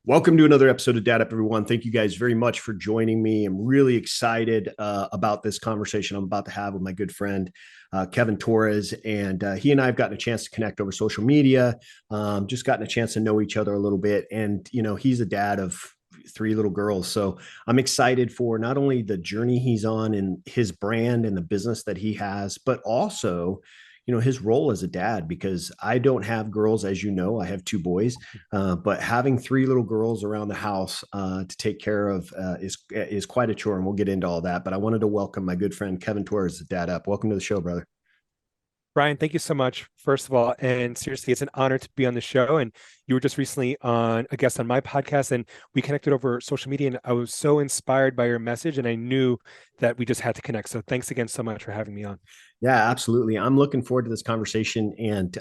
Welcome to another episode of Dad Up, everyone. Thank you guys very much for joining me. I'm really excited about this conversation I'm about to have with my good friend, Kevin Torres. And he and I have gotten a chance to connect over social media, just gotten a chance to know each other a little bit. And, he's a dad of three little girls. So I'm excited for not only the journey he's on and his brand and the business that he has, but also his role as a dad, because I don't have girls, as you know. I have two boys, but having three little girls around the house to take care of is quite a chore, and we'll get into all that. But I wanted to welcome my good friend Kevin Torres, Dad Up. Welcome to the show, brother. Bryan, thank you so much, first of all. And seriously, it's an honor to be on the show. And you were just recently on a guest on my podcast, and we connected over social media. And I was so inspired by your message, and I knew that we just had to connect. So thanks again so much for having me on. Yeah, absolutely. I'm looking forward to this conversation. And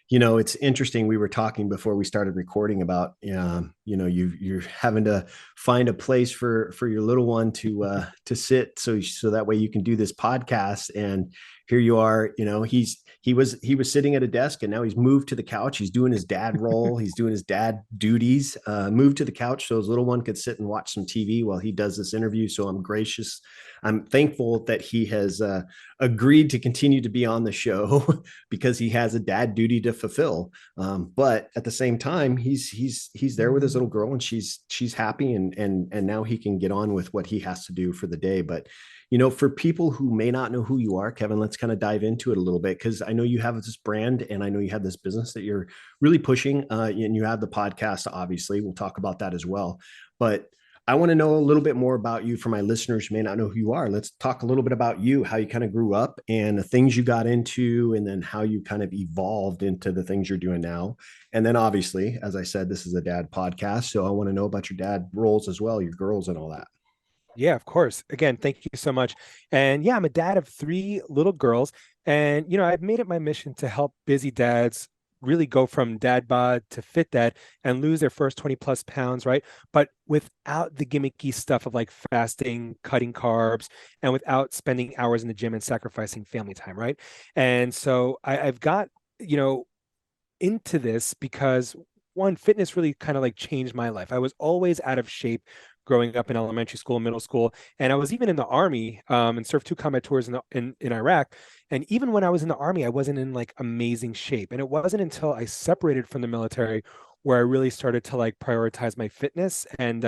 it's interesting. We were talking before we started recording about, you're having to find a place for your little one to sit, so that way you can do this podcast. And here you are. He was sitting at a desk, and now he's moved to the couch. He's doing his dad role. He's doing his dad duties. Moved to the couch so his little one could sit and watch some TV while he does this interview. So I'm thankful that he has agreed to continue to be on the show because he has a dad duty to fulfill. But at the same time, he's there with his little girl, and she's happy, and now he can get on with what he has to do for the day. But for people who may not know who you are, Kevin, let's kind of dive into it a little bit, because I know you have this brand, and I know you have this business that you're really pushing, and you have the podcast. Obviously, we'll talk about that as well. But I want to know a little bit more about you for my listeners who may not know who you are. Let's talk a little bit about you, how you kind of grew up and the things you got into, and then how you kind of evolved into the things you're doing now. And then obviously, as I said, this is a dad podcast. So I want to know about your dad roles as well, your girls and all that. Yeah, of course. Again, thank you so much. And yeah, I'm a dad of three little girls. And, I've made it my mission to help busy dads really go from dad bod to fit dad and lose their first 20 plus pounds, right? But without the gimmicky stuff of like fasting, cutting carbs, and without spending hours in the gym and sacrificing family time, right? And so I've got, you know, into this because one, fitness really kind of like changed my life. I was always out of shape growing up in elementary school, middle school, and I was even in the army, and served two combat tours in Iraq. And even when I was in the army, I wasn't in like amazing shape. And it wasn't until I separated from the military where I really started to like prioritize my fitness and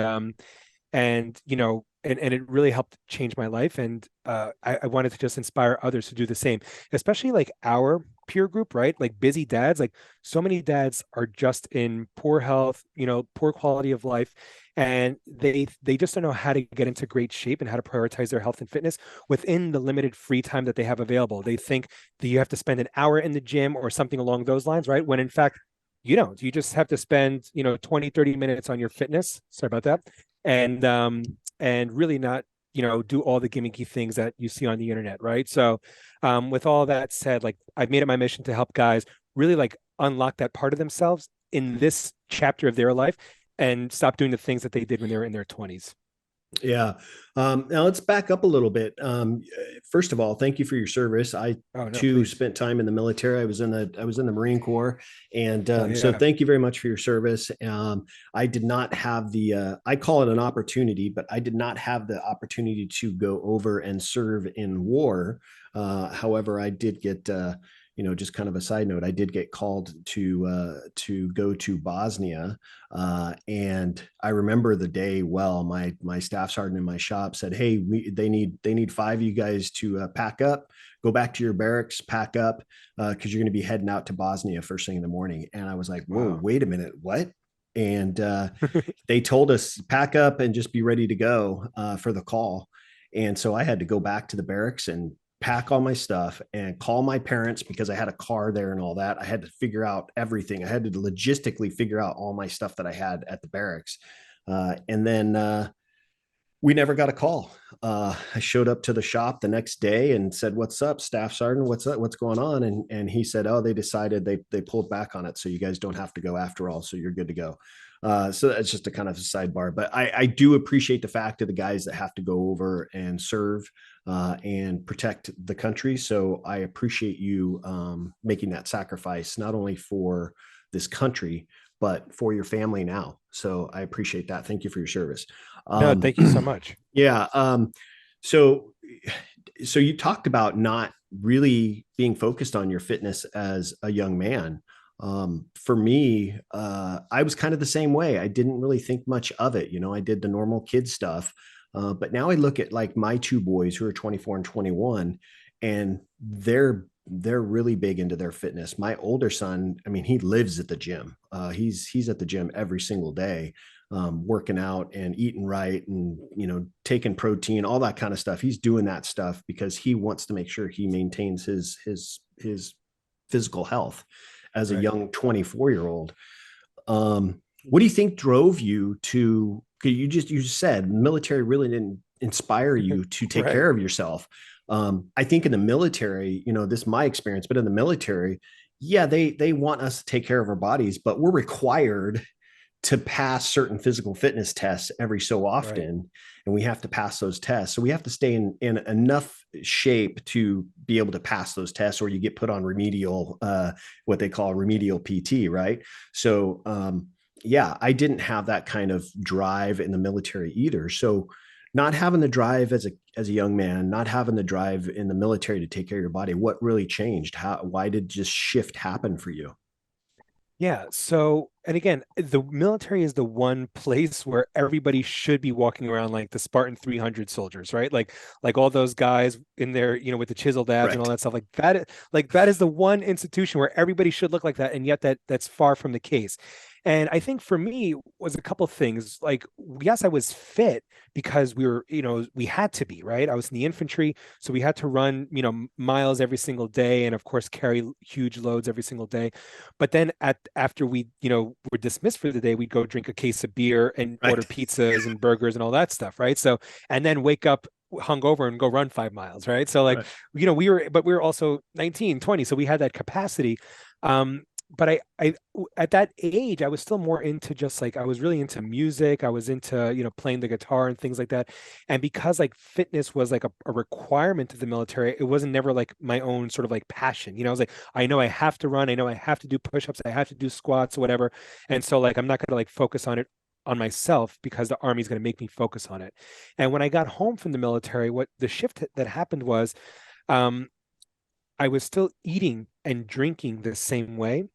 it really helped change my life. And I wanted to just inspire others to do the same, especially like our peer group, right? Like busy dads, like so many dads are just in poor health, poor quality of life, and they just don't know how to get into great shape and how to prioritize their health and fitness within the limited free time that they have available. They think that you have to spend an hour in the gym or something along those lines, right? When in fact, you don't. You just have to spend, 20, 30 minutes on your fitness. Sorry about that. And really not, do all the gimmicky things that you see on the internet, right? So with all that said, like I've made it my mission to help guys really like unlock that part of themselves in this chapter of their life and stop doing the things that they did when they were in their 20s. Yeah. Now let's back up a little bit. First of all, thank you for your service. I Oh no, too please. spent time in the military. I was in the Marine Corps, and Oh so yeah. thank you very much for your service. I did not have I call it an opportunity, but I did not have the opportunity to go over and serve in war. However, I did get. Just kind of a side note, I did get called to go to Bosnia, and I remember the day well. My staff sergeant in my shop said, "Hey, they need five of you guys to pack up, go back to your barracks, pack up, because you're going to be heading out to Bosnia first thing in the morning." And I was like, "Whoa, Wow. wait a minute, what?" And they told us pack up and just be ready to go for the call. And so I had to go back to the barracks and pack all my stuff and call my parents, because I had a car there and all that. I had to figure out everything. I had to logistically figure out all my stuff that I had at the barracks. And then we never got a call. I showed up to the shop the next day and said, "What's up, Staff Sergeant? What's up? What's going on?" And he said, "Oh, they decided they pulled back on it, so you guys don't have to go after all. So you're good to go." So that's just a kind of a sidebar, but I do appreciate the fact of the guys that have to go over and serve and protect the country. So I appreciate you making that sacrifice, not only for this country, but for your family now. So I appreciate that. Thank you for your service. No, Um, thank you so much. yeah. So, so you talked about not really being focused on your fitness as a young man. For me, I was kind of the same way. I didn't really think much of it. You know, I did the normal kid stuff. But now I look at like my two boys who are 24 and 21, and they're really big into their fitness. My older son, I mean, he lives at the gym. He's at the gym every single day, working out and eating right, and taking protein, all that kind of stuff. He's doing that stuff because he wants to make sure he maintains his physical health as a Right. young 24-year-old. What do you think drove you to? You just said military really didn't inspire you to take Right. care of yourself. I think in the military, this is my experience, but in the military, yeah, they want us to take care of our bodies, but we're required to pass certain physical fitness tests every so Right. often, and we have to pass those tests. So we have to stay in enough shape to be able to pass those tests, or you get put on remedial, what they call remedial PT, right? So yeah, I didn't have that kind of drive in the military either. So not having the drive as a young man, not having the drive in the military to take care of your body, what really changed? Why did this shift happen for you? Yeah. So, and again, the military is the one place where everybody should be walking around like the Spartan 300 soldiers, right? Like all those guys in there, with the chiseled abs and all Right. that stuff. Like that is the one institution where everybody should look like that, and yet that's far from the case. And I think for me was a couple of things. Like, yes, I was fit because we had to be, right? I was in the infantry, so we had to run, miles every single day, and of course carry huge loads every single day. But then after we, were dismissed for the day, we'd go drink a case of beer and order Right. pizzas and burgers and all that stuff, right? So, and then wake up hungover and go run 5 miles, right? So like, Right. we were also 19, 20, so we had that capacity. But at that age, I was still more into just like, I was really into music. I was into, playing the guitar and things like that. And because like fitness was like a requirement of the military, it wasn't never like my own sort of like passion. I was like, I know I have to run. I know I have to do push-ups. I have to do squats or whatever. And so like, I'm not going to like focus on it on myself because the army is going to make me focus on it. And when I got home from the military, what the shift that happened was, um, I was still eating and drinking the same way,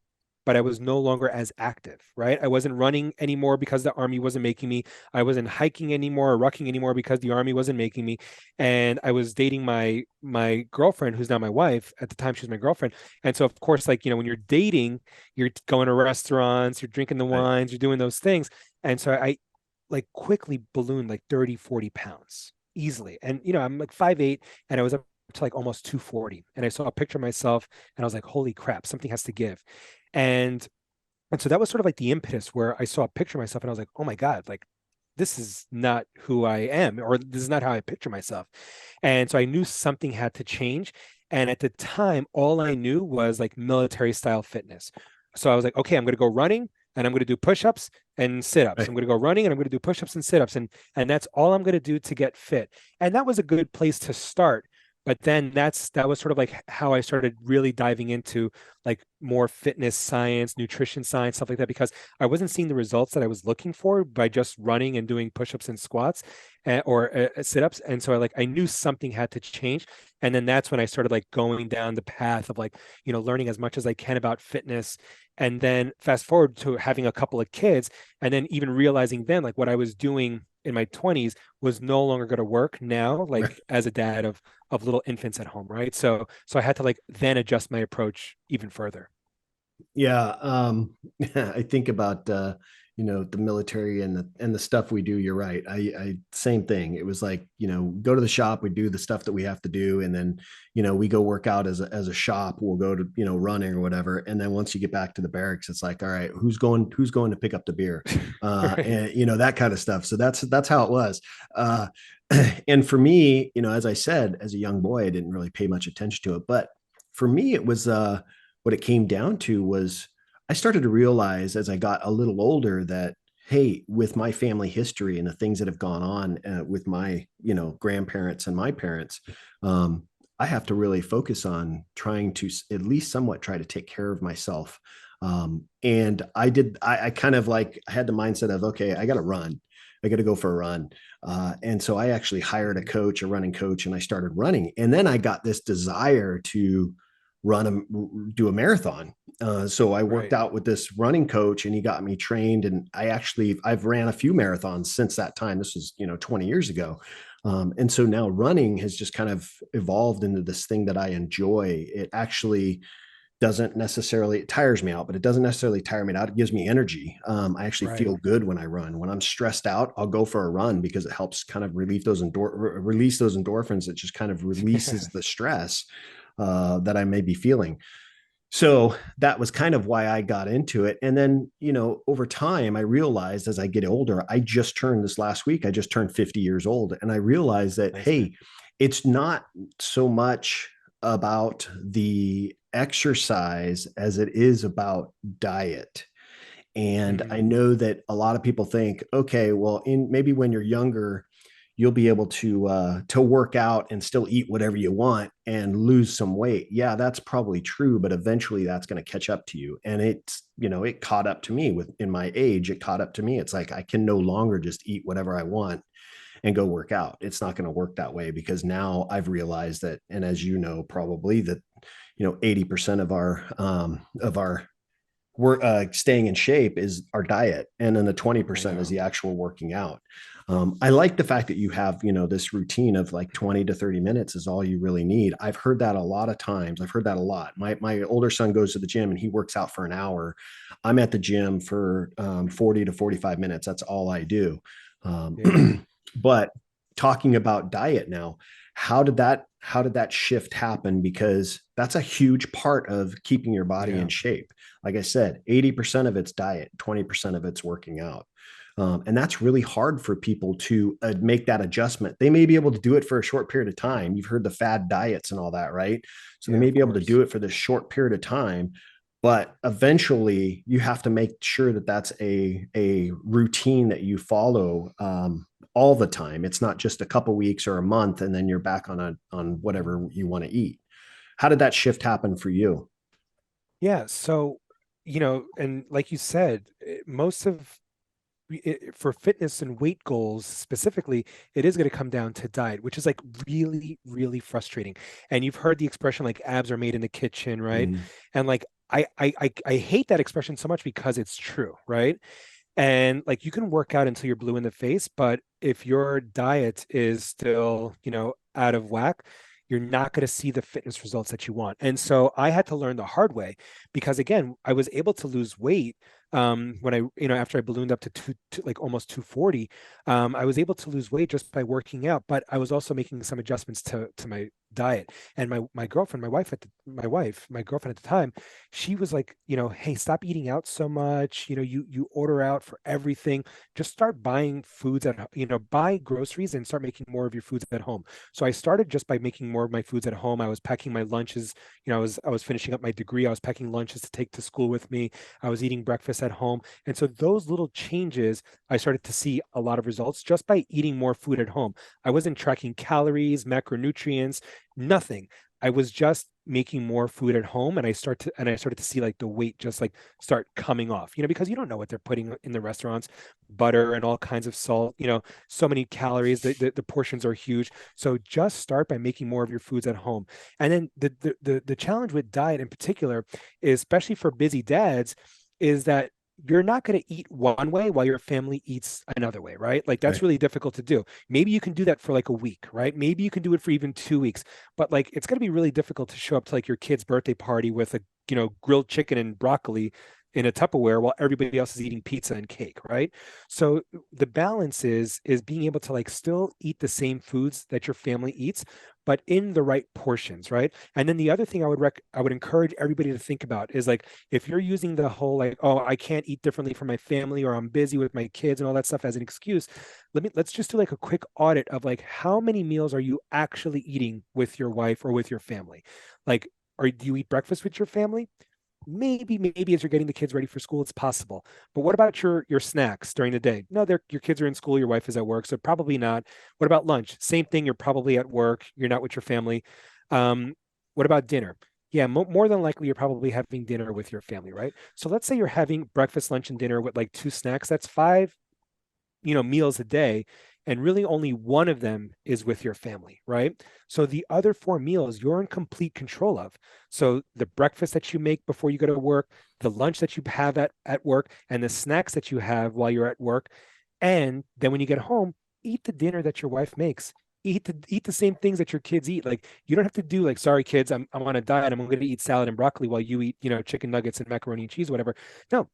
but I was no longer as active, right? I wasn't running anymore because the army wasn't making me. I wasn't hiking anymore or rucking anymore because the army wasn't making me. And I was dating my girlfriend, who's now my wife. At the time, she was my girlfriend. And so, of course, like, when you're dating, you're going to restaurants, you're drinking the Right. wines, you're doing those things. And so I like quickly ballooned like 30, 40 pounds easily. And, I'm like 5'8", and I was up to like almost 240. And I saw a picture of myself and I was like, holy crap, something has to give. And so that was sort of like the impetus where I saw a picture of myself and I was like, oh my God, like this is not who I am, or this is not how I picture myself. And so I knew something had to change. And at the time, all I knew was like military style fitness. So I was like, okay, I'm going to go running and I'm going to do push-ups and sit-ups. I'm Right. going to go running and I'm going to do push-ups and sit-ups. And that's all I'm going to do to get fit. And that was a good place to start. But then that was sort of like how I started really diving into like more fitness science, nutrition science, stuff like that, because I wasn't seeing the results that I was looking for by just running and doing push-ups and squats, or sit-ups. And so I knew something had to change. And then that's when I started like going down the path of like, learning as much as I can about fitness. And then fast forward to having a couple of kids, and then even realizing then like what I was doing in my 20s was no longer going to work now, Right. like as a dad of little infants at home, right? So I had to like then adjust my approach even further. Yeah, I think about the military and the stuff we do. You're right. I same thing. It was like, go to the shop, we do the stuff that we have to do, and then we go work out as a shop. We'll go to running or whatever, and then once you get back to the barracks, it's like, all right, who's going to pick up the beer, Right. and that kind of stuff. So that's how it was. Uh, and for me, as I said, as a young boy, I didn't really pay much attention to it, but for me, it was what it came down to was I started to realize as I got a little older that, hey, with my family history and the things that have gone on with my, grandparents and my parents, I have to really focus on trying to at least somewhat try to take care of myself. And I kind of like, I had the mindset of, okay, I got to run. I got to go for a run. And so I actually hired a coach, a running coach, and I started running. And then I got this desire to do a marathon. So I worked Right. out with this running coach and he got me trained. And I've ran a few marathons since that time. This was, 20 years ago. And so now running has just kind of evolved into this thing that I enjoy. It actually doesn't necessarily, it tires me out, but it doesn't necessarily tire me out. It gives me energy. I actually Right. feel good when I run. When I'm stressed out, I'll go for a run because it helps kind of release those endorphins. It just kind of releases the stress that I may be feeling. So that was kind of why I got into it. And then, over time, I realized as I get older, I just turned this last week, I just turned 50 years old. And I realized that, Nice, man. hey, it's not so much about the exercise as it is about diet. And I Mm, know that a lot of people think, okay, well, in maybe when you're younger, you'll be able to work out and still eat whatever you want and lose some weight. Yeah, that's probably true, but eventually that's going to catch up to you. And it caught up to me with in my age. It caught up to me. It's like I can no longer just eat whatever I want and go work out. It's not going to work that way because now I've realized that, and as you know, probably that 80% of our we're staying in shape is our diet, and then the I 20% is know. the actual working out. I like the fact that you have this routine of like 20 to 30 minutes is all you really need. I've heard that a lot of times. I've heard that a lot. My older son goes to the gym and he works out for an hour. I'm at the gym for 40 to 45 minutes. That's all I do. Yeah. But talking about diet now, how did that shift happen? Because that's a huge part of keeping your body in Yeah. shape. Like I said, 80% of it's diet, 20% of it's working out. And that's really hard for people to make that adjustment. They may be able to do it for a short period of time. You've heard the fad diets and all that, right? So they Yeah, may of be able to course. do it for this short period of time, but eventually you have to make sure that that's a routine that you follow all the time. It's not just a couple weeks or a month and then you're back on whatever you want to eat. How did that shift happen for you? Yeah. So, and like you said, most of for fitness and weight goals specifically, it is going to come down to diet, which is like really, really frustrating. And you've heard the expression like abs are made in the kitchen, right? Mm, And like I hate that expression so much because it's true, right? And like you can work out until you're blue in the face, but if your diet is still, out of whack, you're not going to see the fitness results that you want. And so I had to learn the hard way because again, I was able to lose weight when I, after I ballooned up to like almost 240, I was able to lose weight just by working out, but I was also making some adjustments to my diet. And my girlfriend, my girlfriend at the time, she was like, hey, stop eating out so much. You order out for everything. Just start buying foods buy groceries and start making more of your foods at home. So I started just by making more of my foods at home. I was packing my lunches. I was finishing up my degree. I was packing lunches to take to school with me. I was eating breakfast at home. And so those little changes, I started to see a lot of results just by eating more food at home. I wasn't tracking calories, macronutrients, nothing. I was just making more food at home and I started to see like the weight just like start coming off, because you don't know what they're putting in the restaurants, butter and all kinds of salt, so many calories, the portions are huge. So just start by making more of your foods at home. And then the challenge with diet in particular, is, especially for busy dads, is that you're not going to eat one way while your family eats another way, right? Like that's right. really difficult to do. Maybe you can do that for like a week, right? Maybe you can do it for even 2 weeks, but like it's going to be really difficult to show up to like your kid's birthday party with a, grilled chicken and broccoli in a Tupperware while everybody else is eating pizza and cake, right? So the balance is being able to like still eat the same foods that your family eats, but in the right portions, right? And then the other thing I would encourage everybody to think about is like if you're using the whole like, oh, I can't eat differently from my family or I'm busy with my kids and all that stuff as an excuse, let's just do like a quick audit of like how many meals are you actually eating with your wife or with your family? Like, do you eat breakfast with your family? Maybe as you're getting the kids ready for school, it's possible. But what about your snacks during the day? No, your kids are in school, your wife is at work, so probably not. What about lunch? Same thing, you're probably at work, you're not with your family. Um, what about dinner? Yeah, more than likely you're probably having dinner with your family, right? So let's say you're having breakfast, lunch, and dinner with like two snacks. That's five, meals a day, and really only one of them is with your family, right? So the other four meals you're in complete control of. So the breakfast that you make before you go to work, the lunch that you have at work, and the snacks that you have while you're at work. And then when you get home, eat the dinner that your wife makes. Eat the same things that your kids eat. Like you don't have to do like, sorry kids, I'm on a diet. I'm going to eat salad and broccoli while you eat, chicken nuggets and macaroni and cheese, whatever. No,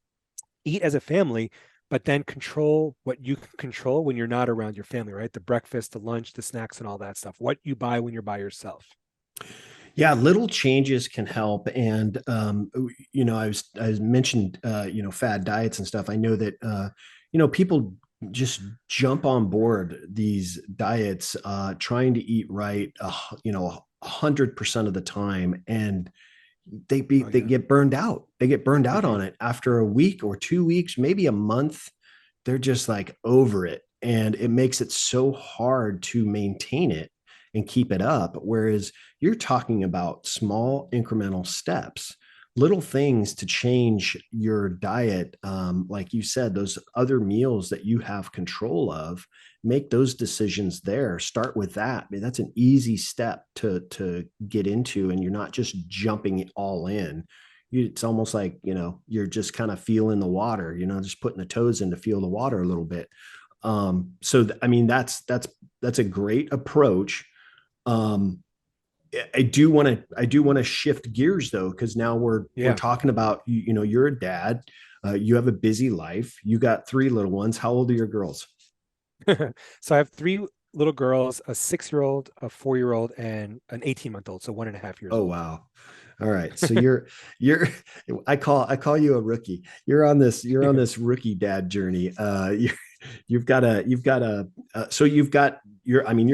eat as a family, but then control what you can control when you're not around your family, right? The breakfast, the lunch, the snacks, and all that stuff. What you buy when you're by yourself. Yeah, little changes can help. And I mentioned fad diets and stuff. I know that people just jump on board these diets, trying to eat right, 100% of the time, and Oh they yeah. get burned out. They get burned out Hmm. on it after a week or 2 weeks, maybe a month. They're just like over it, and it makes it so hard to maintain it and keep it up. Whereas you're talking about small incremental steps, little things to change your diet. Like you said, those other meals that you have control of, make those decisions there. Start with that. I mean, that's an easy step to get into, and you're not just jumping all in. It's almost like, you're just kind of feeling the water, just putting the toes in to feel the water a little bit. I mean, that's a great approach. um I do want to shift gears though, because now we're Yeah. talking about, you're a dad, you have a busy life, you got three little ones. How old are your girls? So I have three little girls, a 6-year-old, a 4-year-old, and an 18-month-old. So 1.5 years Oh old. wow. All right. So you're I call you a rookie. You're on this rookie dad journey. You're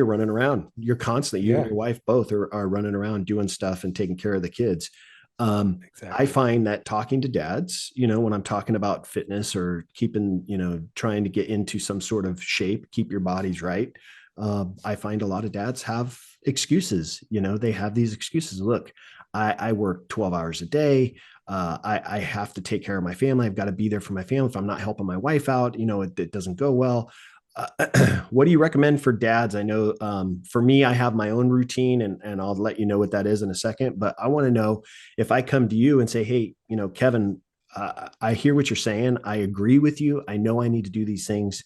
running around. You're constantly, you and Yeah, your wife both are running around doing stuff and taking care of the kids. I exactly. find that talking to dads, when I'm talking about fitness or keeping, trying to get into some sort of shape, keep your bodies right. I find a lot of dads have excuses. They have these excuses. Look, I work 12 hours a day. I have to take care of my family. I've got to be there for my family. If I'm not helping my wife out, it doesn't go well. What do you recommend for dads? I know, for me, I have my own routine, and I'll let you know what that is in a second. But I want to know, if I come to you and say, hey, Kevin, I hear what you're saying. I agree with you. I know I need to do these things,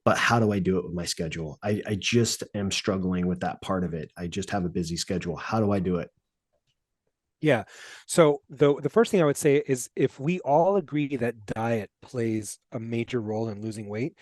but how do I do it with my schedule? I just am struggling with that part of it. I just have a busy schedule. How do I do it? Yeah. So the first thing I would say is if we all agree that diet plays a major role in losing weight,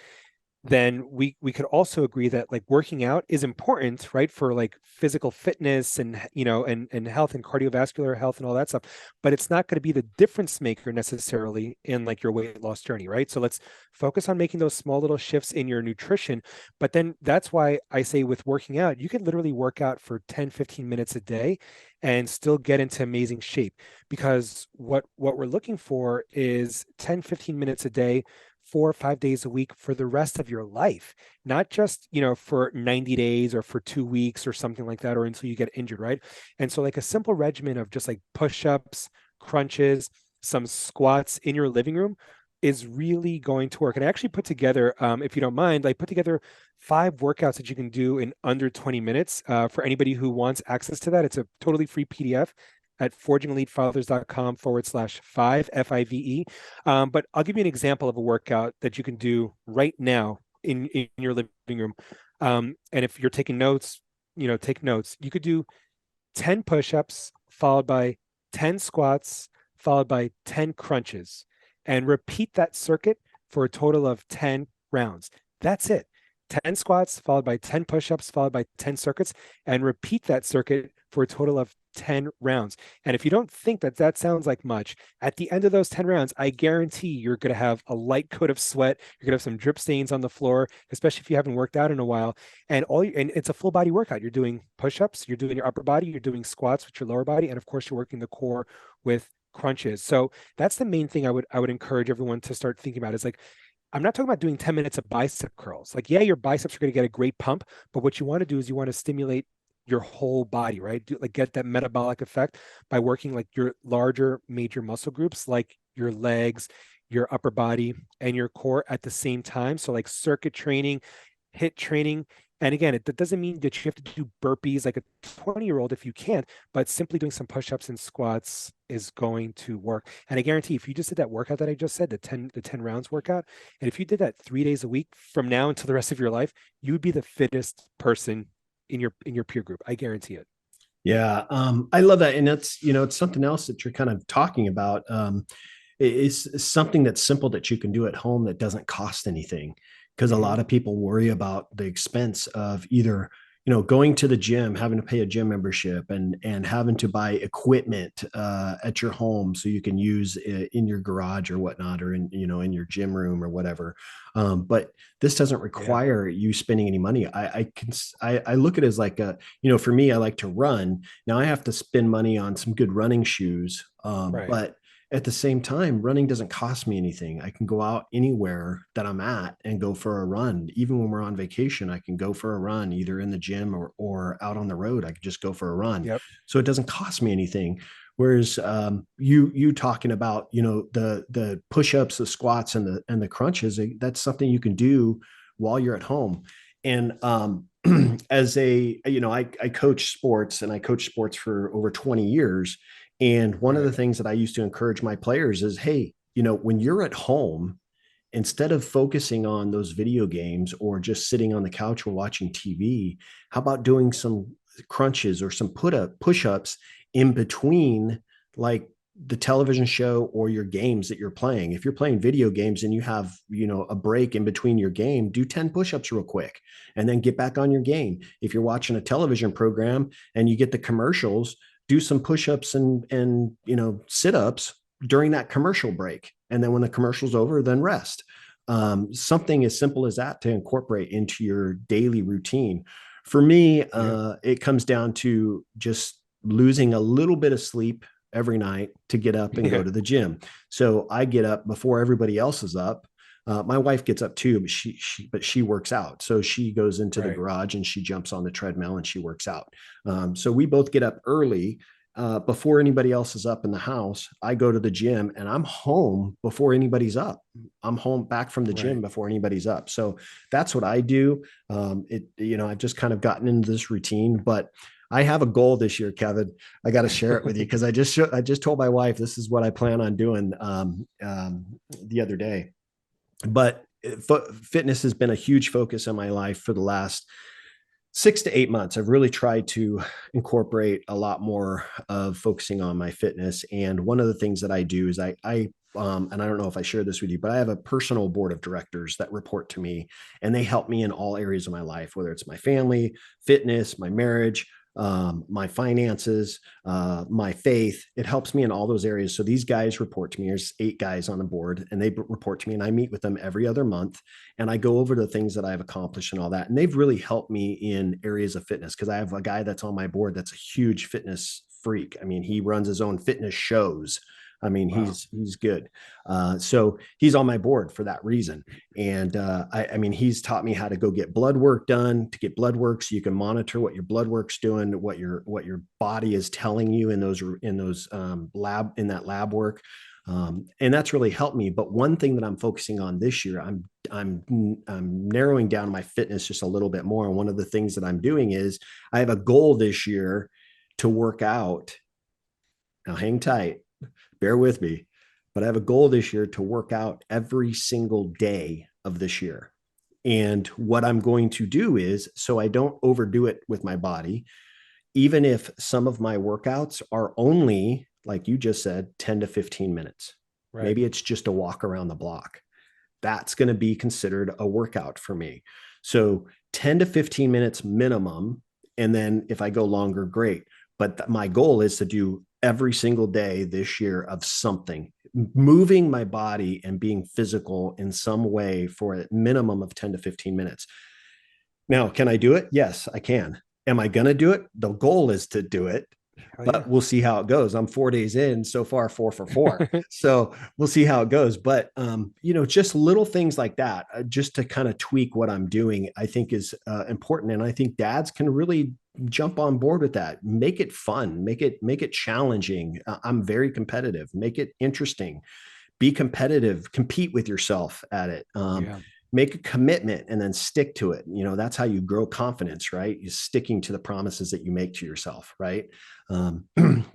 then we could also agree that like working out is important, right, for like physical fitness and and health and cardiovascular health and all that stuff. But it's not going to be the difference maker necessarily in like your weight loss journey, right? So let's focus on making those small little shifts in your nutrition. But then that's why I say with working out, you can literally work out for 10, 15 minutes a day and still get into amazing shape, because what we're looking for is 10, 15 minutes a day 4 or 5 days a week for the rest of your life, not just, for 90 days or for 2 weeks or something like that, or until you get injured, right? And so, like a simple regimen of just like push ups, crunches, some squats in your living room is really going to work. And I actually put together, if you don't mind, like put together 5 workouts that you can do in under 20 minutes for anybody who wants access to that. It's a totally free PDF at forgingelitefathers.com/five, FIVE. But I'll give you an example of a workout that you can do right now in your living room. And if you're taking notes, take notes. You could do 10 push-ups followed by 10 squats followed by 10 crunches and repeat that circuit for a total of 10 rounds. That's it. 10 squats followed by 10 push-ups followed by 10 circuits, and repeat that circuit for a total of 10 rounds. And if you don't think that that sounds like much, at the end of those 10 rounds, I guarantee you're going to have a light coat of sweat. You're going to have some drip stains on the floor, especially if you haven't worked out in a while. And it's a full body workout. You're doing push-ups, you're doing your upper body, you're doing squats with your lower body, and of course you're working the core with crunches. So that's the main thing I would encourage everyone to start thinking about, is like, I'm not talking about doing 10 minutes of bicep curls. Like, yeah, your biceps are going to get a great pump, but what you want to do is you want to stimulate your whole body, right? Like get that metabolic effect by working like your larger major muscle groups, like your legs, your upper body, and your core at the same time. So like circuit training, hit training. And again, that doesn't mean that you have to do burpees like a 20-year-old if you can't, but simply doing some push-ups and squats is going to work. And I guarantee if you just did that workout that I just said, the 10 rounds workout, and if you did that 3 days a week from now until the rest of your life, you would be the fittest person in your peer group. I guarantee it. Yeah, I love that, and that's it's something else that you're kind of talking about. It's something that's simple that you can do at home that doesn't cost anything, because a Mm-hmm. lot of people worry about the expense of either going to the gym, having to pay a gym membership, and having to buy equipment at your home so you can use it in your garage or whatnot, or in your gym room or whatever. But this doesn't Yeah. require you spending any money. I look at it as like for me, I like to run. Now I have to spend money on some good running shoes, Right. but at the same time, running doesn't cost me anything. I can go out anywhere that I'm at and go for a run. Even when we're on vacation, I can go for a run, either in the gym or out on the road. I can just go for a run. Yep. So it doesn't cost me anything. Whereas you talking about the push-ups, the squats, and the crunches, that's something you can do while you're at home. And as I coach sports, and I coach sports for over 20 years. And one of the Right. things that I used to encourage my players is, hey, when you're at home, instead of focusing on those video games or just sitting on the couch or watching TV, how about doing some crunches or some push-ups in between, like the television show or your games that you're playing. If you're playing video games and you have, a break in between your game, do 10 push-ups real quick and then get back on your game. If you're watching a television program and you get the commercials, do some push-ups and sit-ups during that commercial break. And then when the commercial's over, then rest. Something as simple as that to incorporate into your daily routine. For me, Yeah. it comes down to just losing a little bit of sleep every night to get up and go Yeah. to the gym. So I get up before everybody else is up. My wife gets up too, but she works out. So she goes into the Right. garage and she jumps on the treadmill and she works out. So we both get up early before anybody else is up in the house. I go to the gym and I'm home before anybody's up. I'm home back from the gym Right. before anybody's up. So that's what I do. I've just kind of gotten into this routine, but I have a goal this year, Kevin. I got to share it with you because I just told my wife this is what I plan on doing the other day. But fitness has been a huge focus in my life for the last 6 to 8 months. I've really tried to incorporate a lot more of focusing on my fitness. And one of the things that I do is and I don't know if I shared this with you, but I have a personal board of directors that report to me, and they help me in all areas of my life, whether it's my family, fitness, my marriage, my finances, my faith. It helps me in all those areas. So these guys report to me. There's 8 guys on the board, and they report to me, and I meet with them every other month, and I go over the things that I've accomplished and all that. And they've really helped me in areas of fitness, because I have a guy that's on my board that's a huge fitness freak. I mean, he runs his own fitness shows. I mean, Wow. he's good. So he's on my board for that reason. And I mean, he's taught me how to go get blood work done, to get blood work so you can monitor what your blood work's doing, what your body is telling you in those in that lab work. And that's really helped me. But one thing that I'm focusing on this year, I'm narrowing down my fitness just a little bit more. And one of the things that I'm doing is I have a goal this year to work out. Now, hang tight, bear with me, but I have a goal this year to work out every single day of this year. And what I'm going to do is, so I don't overdo it with my body, even if some of my workouts are only, like you just said, 10 to 15 minutes. Right. Maybe it's just a walk around the block. That's going to be considered a workout for me. So 10 to 15 minutes minimum. And then if I go longer, great. But my goal is to do every single day this year of something, moving my body and being physical in some way for a minimum of 10 to 15 minutes. Now, can I do it? Yes, I can. Am I going to do it? The goal is to do it. Oh but yeah. we'll see how it goes. I'm 4 days in, so far 4 for 4. So we'll see how it goes. But just little things like that, just to kind of tweak what I'm doing, I think is important. And I think dads can really jump on board with that. Make it fun, make it challenging. I'm very competitive. Make it interesting. Be competitive, compete with yourself at it. Yeah. Make a commitment and then stick to it. That's how you grow confidence, right? Is sticking to the promises that you make to yourself, right? um,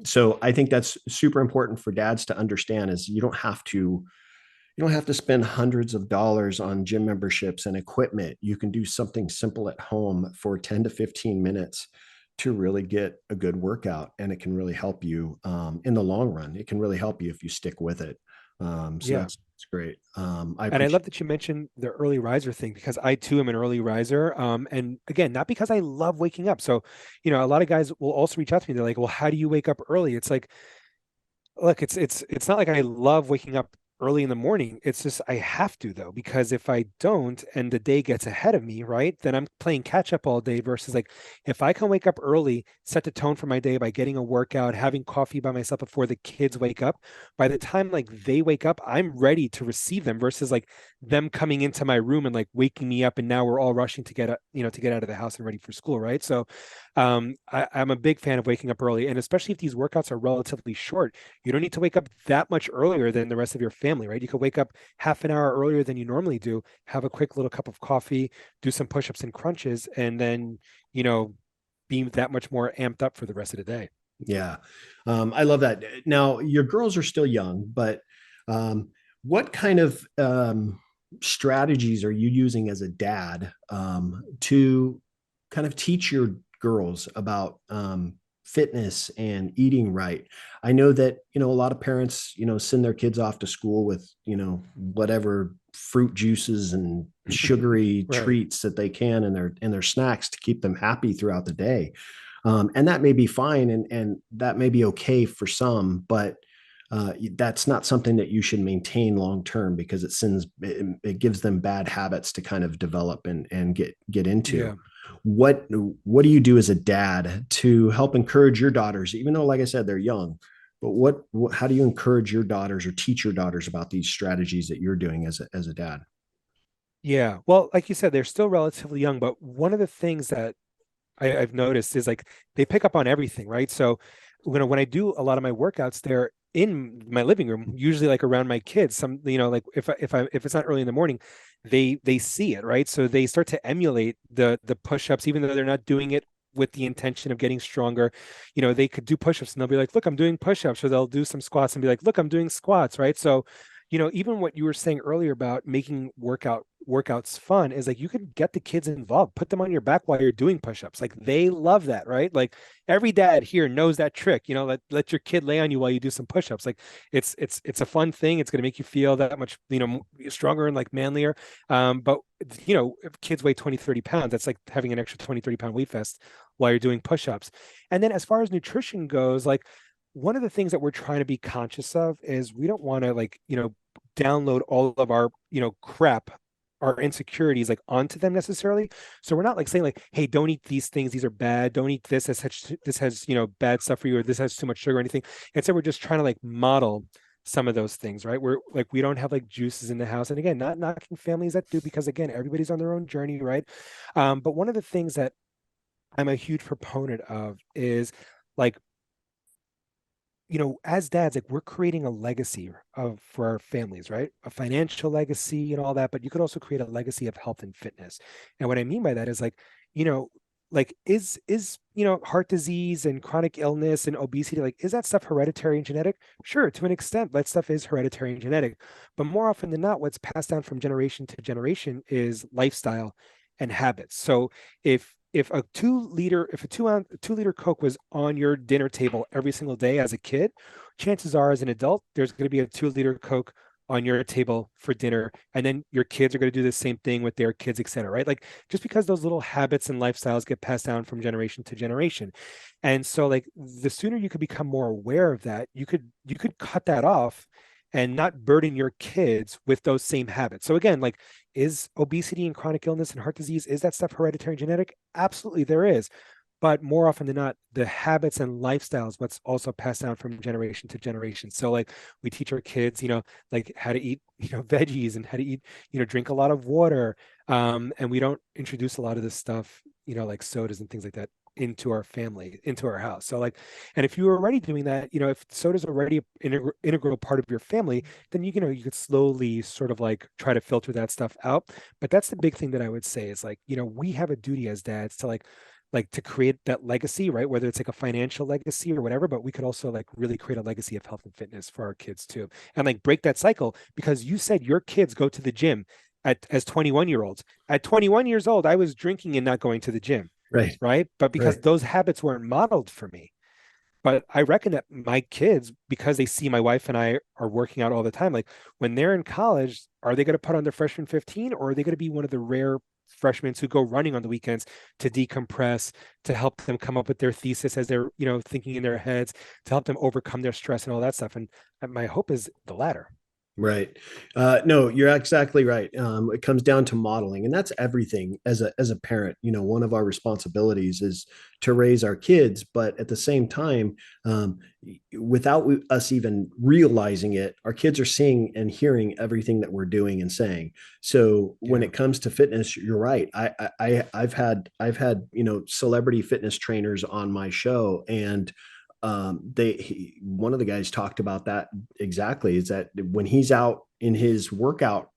so I think that's super important for dads to understand, is you don't have to spend hundreds of dollars on gym memberships and equipment. You can do something simple at home for 10 to 15 minutes to really get a good workout, and it can really help you in the long run. It can really help you if you stick with it. So Yeah. that's great. I And I appreciate. love that you mentioned the early riser thing because I too am an early riser. And again, not because I love waking up. So, a lot of guys will also reach out to me. They're like, "Well, how do you wake up early?" It's like, look, it's not like I love waking up early in the morning. It's just I have to though, because if I don't and the day gets ahead of me, right, then I'm playing catch up all day versus like if I can wake up early, set the tone for my day by getting a workout, having coffee by myself before the kids wake up, by the time like they wake up, I'm ready to receive them versus like them coming into my room and like waking me up and now we're all rushing to to get out of the house and ready for school, right? So I'm a big fan of waking up early, and especially if these workouts are relatively short, you don't need to wake up that much earlier than the rest of your family, right? You could wake up half an hour earlier than you normally do, have a quick little cup of coffee, do some push-ups and crunches, and then, you know, be that much more amped up for the rest of the day. Yeah. I love that. Now, your girls are still young, but um, what kind of strategies are you using as a dad to kind of teach your girls about fitness and eating right? I know that, a lot of parents, send their kids off to school with, whatever fruit juices and sugary Right. treats that they can in their snacks to keep them happy throughout the day. And that may be fine, and that may be okay for some, but that's not something that you should maintain long term, because it gives them bad habits to kind of develop and get into. Yeah. What do you do as a dad to help encourage your daughters, even though, like I said, they're young? But how do you encourage your daughters or teach your daughters about these strategies that you're doing as a dad? Yeah. Well, like you said, they're still relatively young, but one of the things that I've noticed is like they pick up on everything, right? So when I do a lot of my workouts, they're in my living room, usually like around my kids. Some, like if it's not early in the morning, they see it, right? So they start to emulate the push-ups, even though they're not doing it with the intention of getting stronger. They could do push-ups and they'll be like, look, I'm doing push-ups, or they'll do some squats and be like, look, I'm doing squats, right? So even what you were saying earlier about making workouts fun is like you could get the kids involved, put them on your back while you're doing push-ups. Like they love that, right? Like every dad here knows that trick. Let your kid lay on you while you do some push-ups. Like it's a fun thing. It's going to make you feel that much, stronger and like manlier. But if kids weigh 20, 30 pounds, that's like having an extra 20, 30 pound weight vest while you're doing push-ups. And then as far as nutrition goes, like one of the things that we're trying to be conscious of is we don't want to like, download all of our, crap, our insecurities like onto them necessarily. So we're not like saying like, hey, don't eat these things, these are bad, don't eat this, this has bad stuff for you, or this has too much sugar or anything. Instead, we're just trying to like model some of those things, right? We're like, we don't have like juices in the house. And again, not knocking families that do, because again, everybody's on their own journey, right? But one of the things that I'm a huge proponent of is like, as dads, like we're creating a legacy for our families, right? A financial legacy and all that, but you could also create a legacy of health and fitness. And what I mean by that is like, you know, like is heart disease and chronic illness and obesity, like is that stuff hereditary and genetic? Sure, to an extent, that stuff is hereditary and genetic, but more often than not, what's passed down from generation to generation is lifestyle and habits. So if a 2 liter, if a 2 liter Coke was on your dinner table every single day as a kid, chances are as an adult, there's going to be a 2 liter Coke on your table for dinner. And then your kids are going to do the same thing with their kids, et cetera, right? Like just because those little habits and lifestyles get passed down from generation to generation. And so like the sooner you could become more aware of that, you could cut that off and not burden your kids with those same habits. So again, like is obesity and chronic illness and heart disease, is that stuff hereditary and genetic? Absolutely there is. but more often than not, the habits and lifestyles what's also passed down from generation to generation. So like we teach our kids, like how to eat, veggies, and how to eat, drink a lot of water. And we don't introduce a lot of this stuff, like sodas and things like that into our family, into our house. So like, and if you were already doing that, if soda's already an integral part of your family, then you could slowly sort of like try to filter that stuff out. But that's the big thing that I would say is like, we have a duty as dads to like to create that legacy, right? Whether it's like a financial legacy or whatever, but we could also like really create a legacy of health and fitness for our kids too. And like break that cycle, because you said your kids go to the gym as 21-year-olds. At 21 years old, I was drinking and not going to the gym, Right. right? But because Right. those habits weren't modeled for me. But I reckon that my kids, because they see my wife and I are working out all the time, like when they're in college, are they going to put on their freshman 15, or are they going to be one of the rare freshmen who go running on the weekends to decompress, to help them come up with their thesis as they're, thinking in their heads, to help them overcome their stress and all that stuff? And my hope is the latter. Right. No, you're exactly right. It comes down to modeling, and that's everything as a parent. One of our responsibilities is to raise our kids, but at the same time, without us even realizing it, our kids are seeing and hearing everything that we're doing and saying. So when Yeah. it comes to fitness, you're right. I've had celebrity fitness trainers on my show, and one of the guys talked about that exactly, is that when he's out in his workout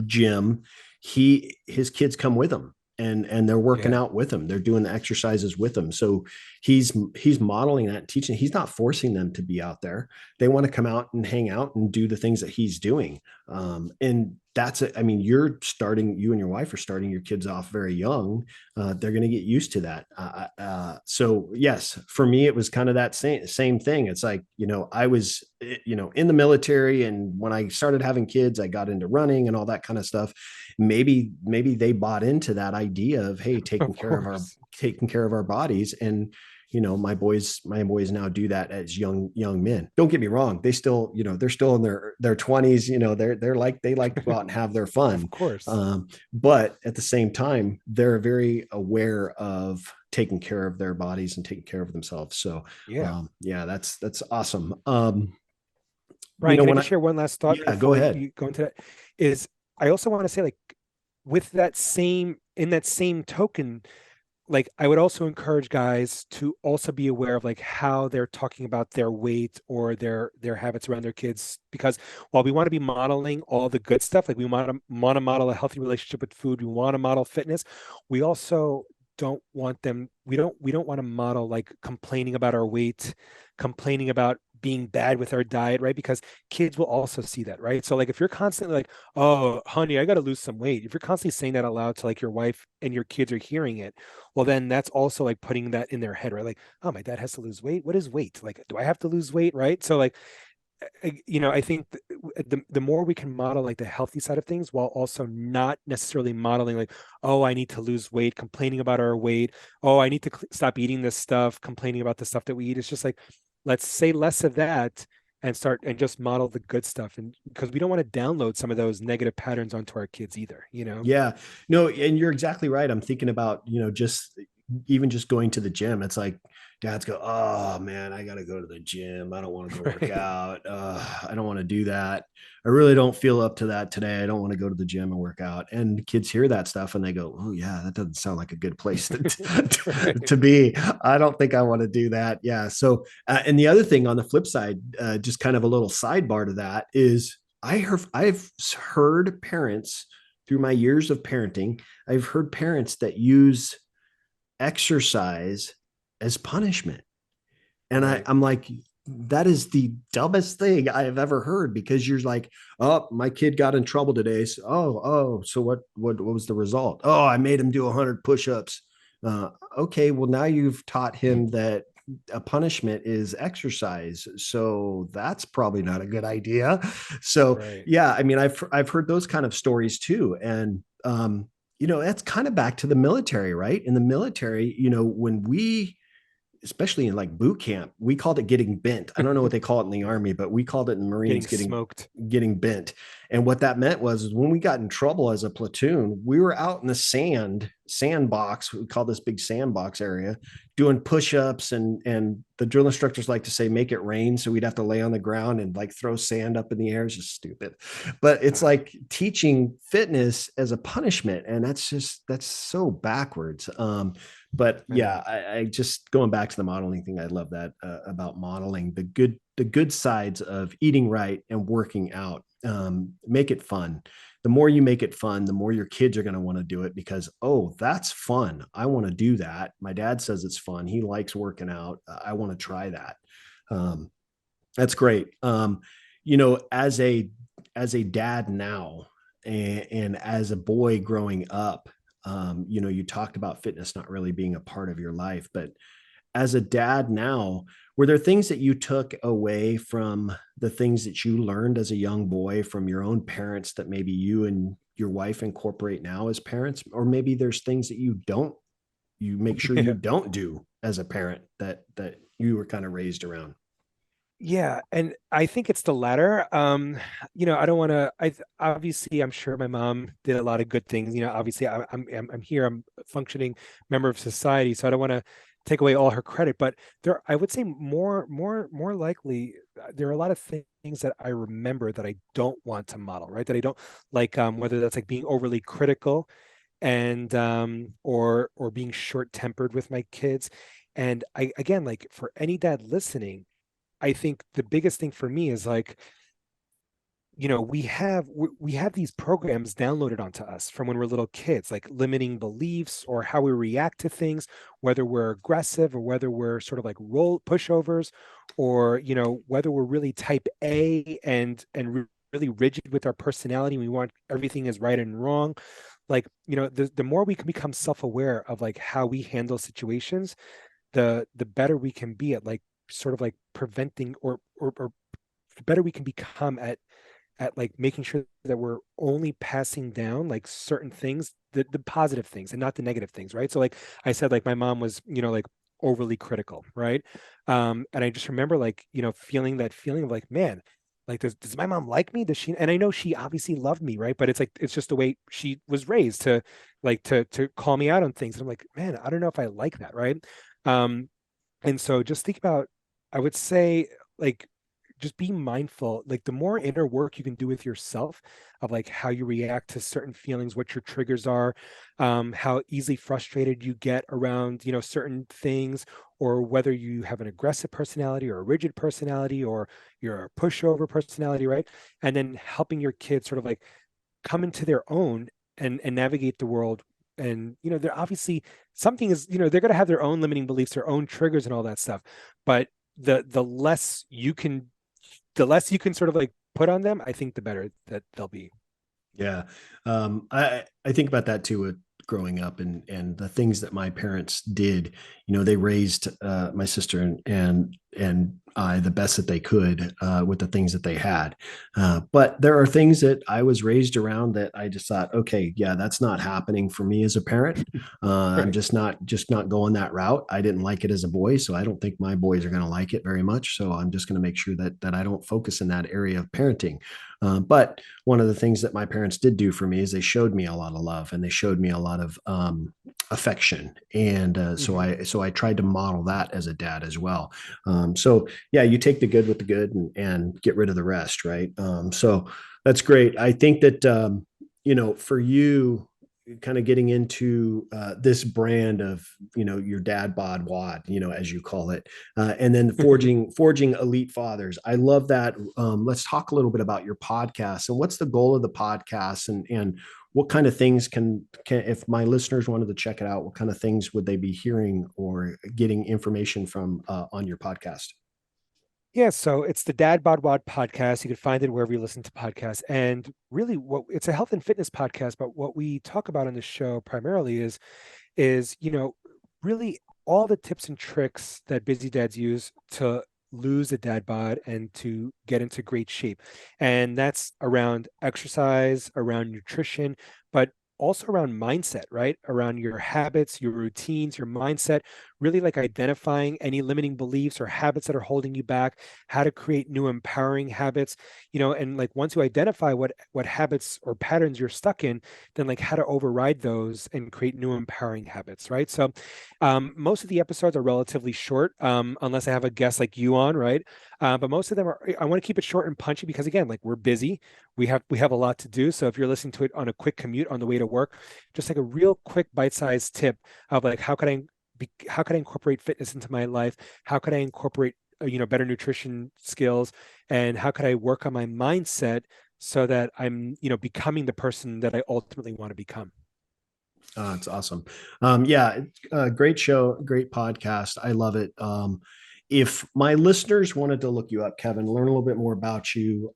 gym, his kids come with him, and they're working Yeah. out with him, they're doing the exercises with him. So he's modeling that and teaching. He's not forcing them to be out there. They want to come out and hang out and do the things that he's doing. And that's it. I mean, you and your wife are starting your kids off very young. They're going to get used to that. So yes, for me, it was kind of that same thing. It's like, I was, in the military, and when I started having kids, I got into running and all that kind of stuff. Maybe they bought into that idea of, hey, Of course. taking care of our bodies. And my boys now do that as young men. Don't get me wrong, they still, they're still in their 20s. They like to go out and have their Of fun. course. But at the same time, they're very aware of taking care of their bodies and taking care of themselves. So Yeah. yeah, that's awesome. Bryan, can I When just share one last thought yeah, go before ahead. you go into that? Is I also want to say, like, with that same, in that same token, like I would also encourage guys to also be aware of like how they're talking about their weight or their habits around their kids. Because while we want to be modeling all the good stuff, like we want to model a healthy relationship with food, we want to model fitness, we also we don't want to model like complaining about our weight, complaining about being bad with our diet, right? Because kids will also see that, right? So like if you're constantly like, oh honey, I got to lose some weight, if you're constantly saying that aloud to like your wife and your kids are hearing it, well then that's also like putting that in their head, right? Like, oh, my dad has to lose weight, what is weight, like do I have to lose weight, right? So like, I think the more we can model like the healthy side of things while also not necessarily modeling like, oh, I need to lose weight, complaining about our weight, oh, I need to stop eating this stuff, complaining about the stuff that we eat. It's just like, let's say less of that and start and just model the good stuff. And because we don't want to download some of those negative patterns onto our kids either. Yeah, no, and you're exactly right. I'm thinking about, just even just going to the gym. It's like dads go, oh man, I got to go to the gym. I don't want to go work Right. out. I don't want to do that. I really don't feel up to that today. I don't want to go to the gym and work out. And kids hear that stuff and they go, oh yeah, that doesn't sound like a good place Right. to be. I don't think I want to do that. Yeah. So, and the other thing on the flip side, just kind of a little sidebar to that is, I've heard parents through my years of parenting, I've heard parents that use exercise as punishment. And Right. I'm like, that is the dumbest thing I have ever heard, because you're like, oh, my kid got in trouble today. So, so what was the result? Oh, I made him do 100 push-ups. Okay, well now you've taught him that a punishment is exercise, so that's probably not a good idea. So Right. yeah, I mean, I've heard those kind of stories too. And that's kind of back to the military, right? In the military, when we, especially in like boot camp, we called it getting bent. I don't know what they call it in the army, but we called it in the Marines Getting smoked. getting bent. And what that meant was when we got in trouble as a platoon, we were out in the sandbox. We call this big sandbox area, doing push-ups, and the drill instructors like to say make it rain, so we'd have to lay on the ground and like throw sand up in the air. It's just stupid, but it's like teaching fitness as a punishment, and that's so backwards. But I yeah, know. I just going back to the modeling thing, I love that about modeling the good sides of eating right and working out. Make it fun. The more you make it fun, the more your kids are going to want to do it because, oh, that's fun. I want to do that. My dad says it's fun. He likes working out. I want to try that. Um, that's great. As a dad now, and as a boy growing up, you talked about fitness not really being a part of your life, but as a dad now, were there things that you took away from the things that you learned as a young boy from your own parents that maybe you and your wife incorporate now as parents? Or maybe there's things that you make sure you Yeah. don't do as a parent that you were kind of raised around. Yeah, and I think it's the latter. I don't want to. Obviously, I'm sure my mom did a lot of good things. Obviously, I'm here. I'm a functioning member of society, so I don't want to take away all her credit. But I would say more likely, there are a lot of things that I remember that I don't want to model, right? That I don't like, whether that's like being overly critical and or being short-tempered with my kids. And I again, like for any dad listening, I think the biggest thing for me is like, we have these programs downloaded onto us from when we're little kids, like limiting beliefs or how we react to things, whether we're aggressive or whether we're sort of like roll pushovers, or whether we're really type A and really rigid with our personality. We want everything is right and wrong. Like, the more we can become self-aware of like how we handle situations, the better we can be at like sort of like preventing or the better we can become at like making sure that we're only passing down like certain things, the positive things and not the negative things, right? So like I said, like my mom was, like overly critical, right? And I just remember like, feeling that feeling of like, man, like does my mom like me? Does she? And I know she obviously loved me, right? But it's like it's just the way she was raised to like to call me out on things. And I'm like, man, I don't know if I like that, right? And so just think about, I would say, like, just be mindful. Like, the more inner work you can do with yourself of like how you react to certain feelings, what your triggers are, how easily frustrated you get around, certain things, or whether you have an aggressive personality or a rigid personality or you're a pushover personality, right? And then helping your kids sort of like come into their own and navigate the world. And they're obviously, something is, they're going to have their own limiting beliefs, their own triggers and all that stuff. But the less you can sort of like put on them, I think the better that they'll be. Yeah. I think about that too with growing up and the things that my parents did. They raised my sister and I the best that they could with the things that they had. But there are things that I was raised around that I just thought, okay, yeah, that's not happening for me as a parent. I'm Right. just not going that route. I didn't like it as a boy, so I don't think my boys are going to like it very much. So I'm just going to make sure that I don't focus in that area of parenting. But one of the things that my parents did do for me is they showed me a lot of love and they showed me a lot of affection, and so Hmm. I tried to model that as a dad as well. So yeah, you take the good with the good and get rid of the rest, right? So that's great. I think that for you, kind of getting into this brand of your dad bod wad, as you call it, and then forging elite fathers. I love that. Let's talk a little bit about your podcast and what's the goal of the podcast, and what kind of things can if my listeners wanted to check it out, what kind of things would they be hearing or getting information from on your podcast? Yeah, so it's the Dad Bod podcast. You can find it wherever you listen to podcasts. And really, what it's a health and fitness podcast, but what we talk about on the show primarily is really all the tips and tricks that busy dads use to lose a dad bod and to get into great shape. And that's around exercise, around nutrition, but also around mindset, right? Around your habits, your routines, your mindset, really like identifying any limiting beliefs or habits that are holding you back, how to create new empowering habits, and like once you identify what habits or patterns you're stuck in, then like how to override those and create new empowering habits, right? So most of the episodes are relatively short, unless I have a guest like you on, right? But most of them are, I want to keep it short and punchy because again, like we're busy, we have a lot to do. So if you're listening to it on a quick commute on the way to work, just like a real quick bite-sized tip of like how could I incorporate fitness into my life? How could I incorporate better nutrition skills, and how could I work on my mindset so that I'm becoming the person that I ultimately want to become. It's awesome. Yeah, great show, great podcast. I love it. If my listeners wanted to look you up, Kevin, learn a little bit more about you,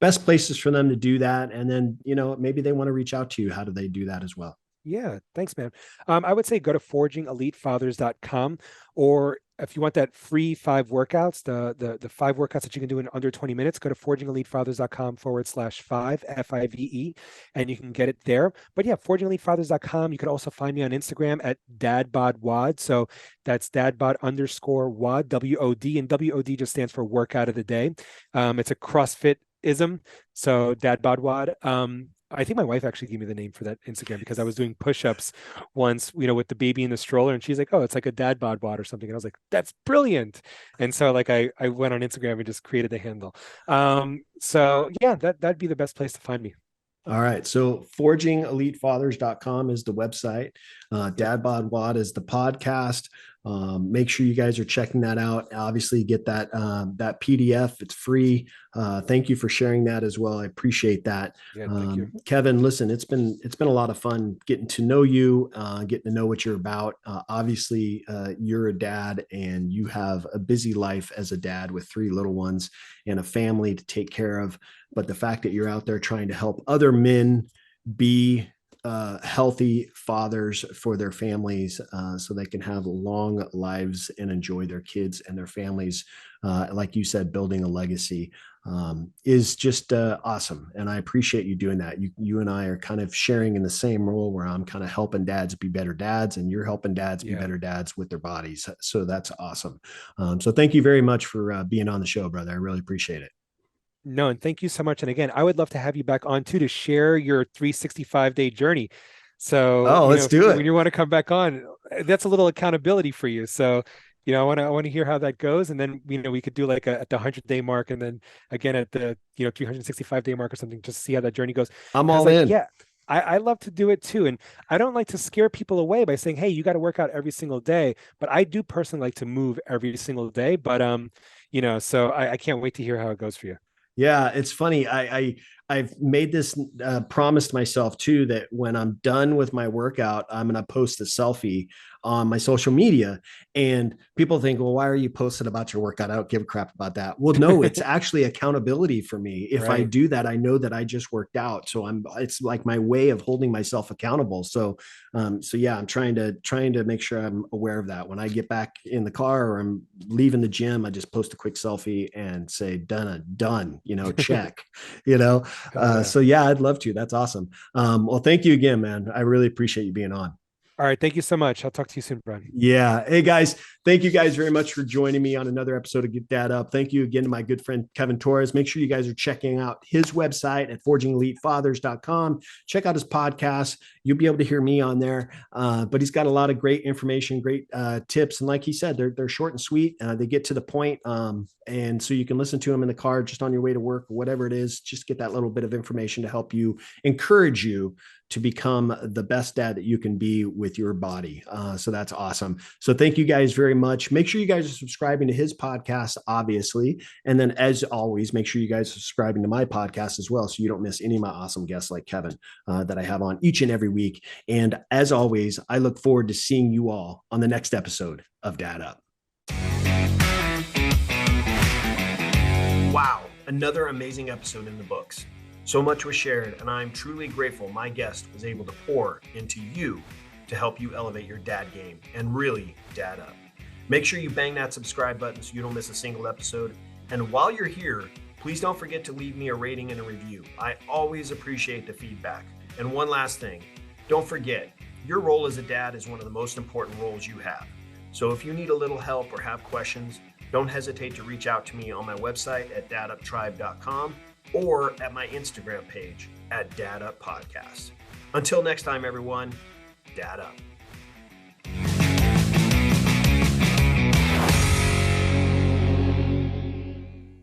best places for them to do that, and then maybe they want to reach out to you. How do they do that as well? Yeah, thanks, man. I would say go to forgingelitefathers.com, or if you want that free 5 workouts, the 5 workouts that you can do in under 20 minutes, go to forgingelitefathers.com/5, FIVE, and you can get it there. But yeah, forgingelitefathers.com. You can also find me on Instagram at Dad Bod Wad. So that's dadbod _wad, WOD, and WOD just stands for workout of the day. It's a CrossFit ism. So Dad Bod Wad. I think my wife actually gave me the name for that Instagram because I was doing push-ups once, with the baby in the stroller, and she's like, "Oh, it's like a dad bod bot or something." And I was like, "That's brilliant!" And so like I went on Instagram and just created the handle. So yeah, that'd be the best place to find me. All right. So forgingelitefathers.com is the website. Yep. Dad Bod Wad is the podcast. Make sure you guys are checking that out. Obviously, get that PDF. It's free. Thank you for sharing that as well. I appreciate that. Yeah, thank you. Kevin, listen, it's been a lot of fun getting to know you, getting to know what you're about. Obviously, you're a dad and you have a busy life as a dad with 3 little ones and a family to take care of. But the fact that you're out there trying to help other men be healthy fathers for their families, so they can have long lives and enjoy their kids and their families, like you said, building a legacy, is just awesome. And I appreciate you doing that. You and I are kind of sharing in the same role where I'm kind of helping dads be better dads and you're helping dads be Yeah. better dads with their bodies. So that's awesome. So thank you very much for being on the show, brother. I really appreciate it. No, and thank you so much. And again, I would love to have you back on too to share your 365-day journey. So, Oh, let's do when it. you want to come back on, that's a little accountability for you. So, I want to hear how that goes. And then, we could do like at the 100-day mark and then again at the, 365-day mark or something, just see how that journey goes. I'm Because all like, in. yeah, I love to do it too. And I don't like to scare people away by saying, hey, you got to work out every single day. But I do personally like to move every single day. But, so I can't wait to hear how it goes for you. Yeah, it's funny. I've made this promise to myself too that when I'm done with my workout, I'm going to post a selfie on my social media. And people think, well, why are you posting about your workout? I don't give a crap about that. Well, no, it's actually accountability for me. If I Right. do that, I know that I just worked out. So it's like my way of holding myself accountable. So yeah, I'm trying to make sure I'm aware of that. When I get back in the car or I'm leaving the gym, I just post a quick selfie and say, done, check, you know? Hell yeah. So yeah, I'd love to. That's awesome. Well, thank you again, man. I really appreciate you being on. All right. Thank you so much. I'll talk to you soon, Brian. Yeah. Hey guys, thank you guys very much for joining me on another episode of Get That Up. Thank you again to my good friend Kevin Torres. Make sure you guys are checking out his website at forgingelitefathers.com. Check out his podcast. You'll be able to hear me on there. But he's got a lot of great information, great tips. And like he said, they're short and sweet. They get to the point. And so you can listen to them in the car just on your way to work or whatever it is. Just get that little bit of information to help you, encourage you to become the best dad that you can be with your body. So that's awesome. So thank you guys very much. Make sure you guys are subscribing to his podcast, obviously. And then as always, make sure you guys are subscribing to my podcast as well, so you don't miss any of my awesome guests like Kevin that I have on each and every week. And as always, I look forward to seeing you all on the next episode of Dad Up. Wow, another amazing episode in the books. So much was shared, and I'm truly grateful my guest was able to pour into you to help you elevate your dad game and really dad up. Make sure you bang that subscribe button so you don't miss a single episode. And while you're here, please don't forget to leave me a rating and a review. I always appreciate the feedback. And one last thing, don't forget, your role as a dad is one of the most important roles you have. So if you need a little help or have questions, don't hesitate to reach out to me on my website at daduptribe.com or at my Instagram page at Dad Up Podcast. Until next time, everyone, Dad Up.